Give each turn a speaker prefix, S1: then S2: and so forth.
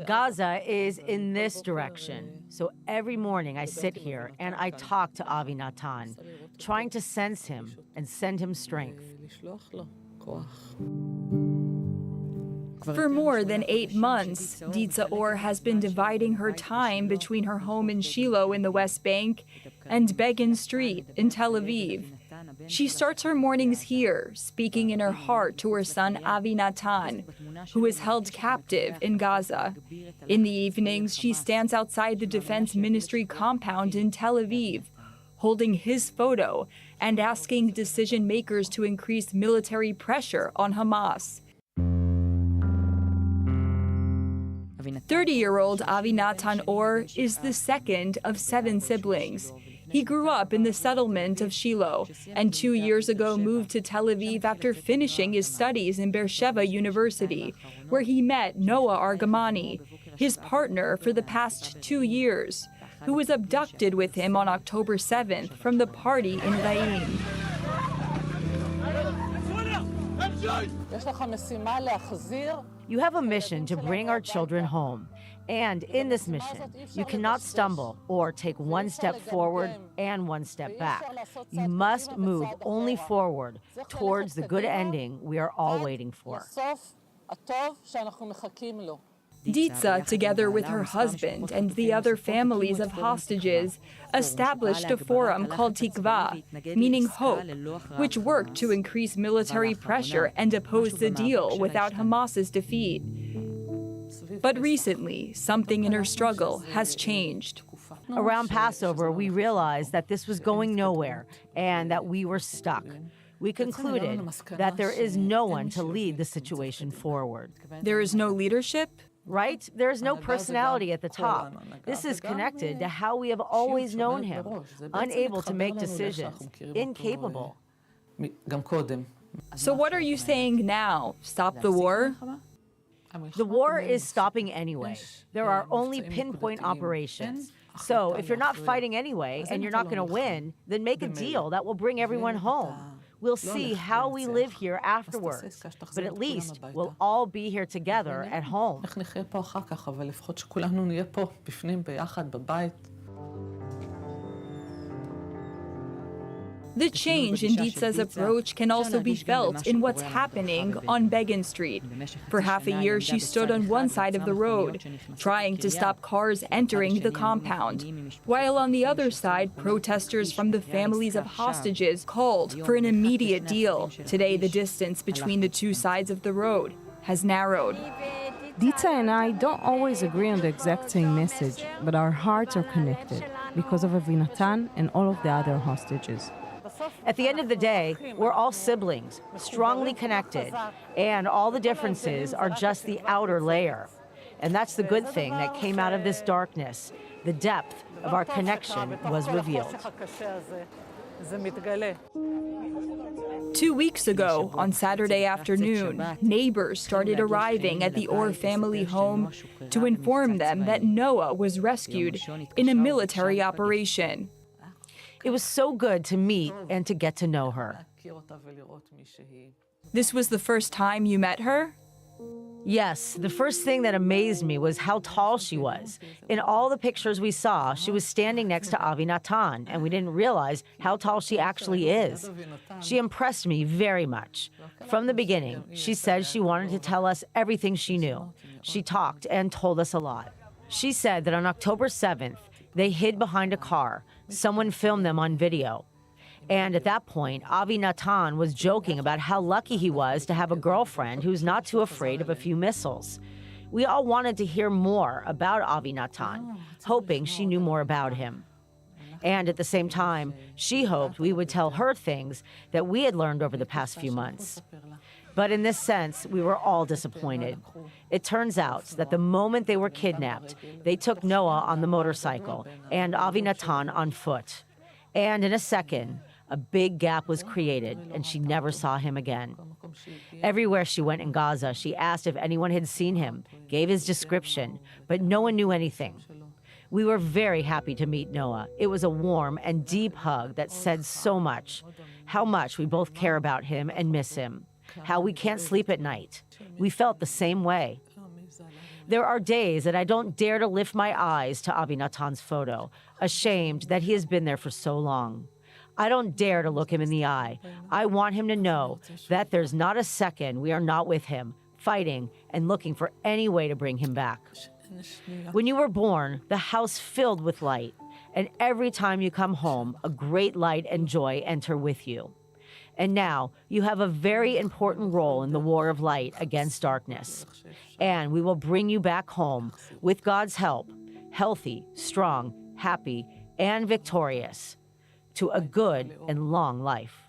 S1: Gaza is in this direction. So every morning I sit here and I talk to Avinatan, trying to sense him and send him strength.
S2: For more than 8 months, Ditza Or has been dividing her time between her home in Shiloh in the West Bank and Begin Street in Tel Aviv. She starts her mornings here, speaking in her heart to her son Avinatan, who is held captive in Gaza. In the evenings, she stands outside the Defense Ministry compound in Tel Aviv, holding his photo and asking decision makers to increase military pressure on Hamas. 30-year-old Avinatan Or is the second of 7 siblings. He grew up in the settlement of Shiloh and 2 years ago moved to Tel Aviv after finishing his studies in Beersheba University, where he met Noa Argamani, his partner for the past 2 years, who was abducted with him on October 7th from the party in Raim.
S1: You have a mission to bring our children home. And in this mission, you cannot stumble or take one step forward and one step back. You must move only forward towards the good ending we are all waiting for.
S2: Ditza, together with her husband and the other families of hostages, established a forum called Tikva, meaning hope, which worked to increase military pressure and oppose the deal without Hamas's defeat. But recently, something in her struggle has changed.
S1: Around Passover, we realized that this was going nowhere and that we were stuck. We concluded that there is no one to lead the situation forward.
S2: There is no leadership?
S1: Right? There is no personality at the top. This is connected to how we have always known him, unable to make decisions, incapable.
S2: So what are you saying now? Stop the war?
S1: The war is stopping anyway. There are only pinpoint operations. So if you're not fighting anyway and you're not going to win, then make a deal that will bring everyone home. We'll see how we live here afterwards, but at least we'll all be here together at home.
S2: The change in Ditza's approach can also be felt in what's happening on Begin Street. For half a year, she stood on one side of the road, trying to stop cars entering the compound, while on the other side, protesters from the families of hostages called for an immediate deal. Today, the distance between the two sides of the road has narrowed.
S3: Ditza and I don't always agree on the exact same message, but our hearts are connected because of Avinatan and all of the other hostages.
S1: At the end of the day, we're all siblings, strongly connected, and all the differences are just the outer layer. And that's the good thing that came out of this darkness. The depth of our connection was revealed.
S2: 2 weeks ago, on Saturday afternoon, neighbors started arriving at the Or family home to inform them that Noa was rescued in a military operation.
S1: It was so good to meet and to get to know her.
S2: This was the first time you met her?
S1: Yes, the first thing that amazed me was how tall she was. In all the pictures we saw, she was standing next to Avinatan, and we didn't realize how tall she actually is. She impressed me very much. From the beginning, she said she wanted to tell us everything she knew. She talked and told us a lot. She said that on October 7th, they hid behind a car. Someone filmed them on video. And at that point, Avinatan was joking about how lucky he was to have a girlfriend who's not too afraid of a few missiles. We all wanted to hear more about Avinatan, hoping she knew more about him. And at the same time, she hoped we would tell her things that we had learned over the past few months. But in this sense, we were all disappointed. It turns out that the moment they were kidnapped, they took Noa on the motorcycle and Avinatan on foot. And in a second, a big gap was created, and she never saw him again. Everywhere she went in Gaza, she asked if anyone had seen him, gave his description, but no one knew anything. We were very happy to meet Noa. It was a warm and deep hug that said so much, how much we both care about him and miss him. how we can't sleep at night. We felt the same way. There are days that I don't dare to lift my eyes to Avinatan's photo, ashamed that he has been there for so long. I don't dare to look him in the eye. I want him to know that there's not a second we are not with him, fighting and looking for any way to bring him back. When you were born, the house filled with light, and every time you come home, a great light and joy enter with you. And now you have a very important role in the war of light against darkness. And we will bring you back home, with God's help, healthy, strong, happy, and victorious, to a good and long life.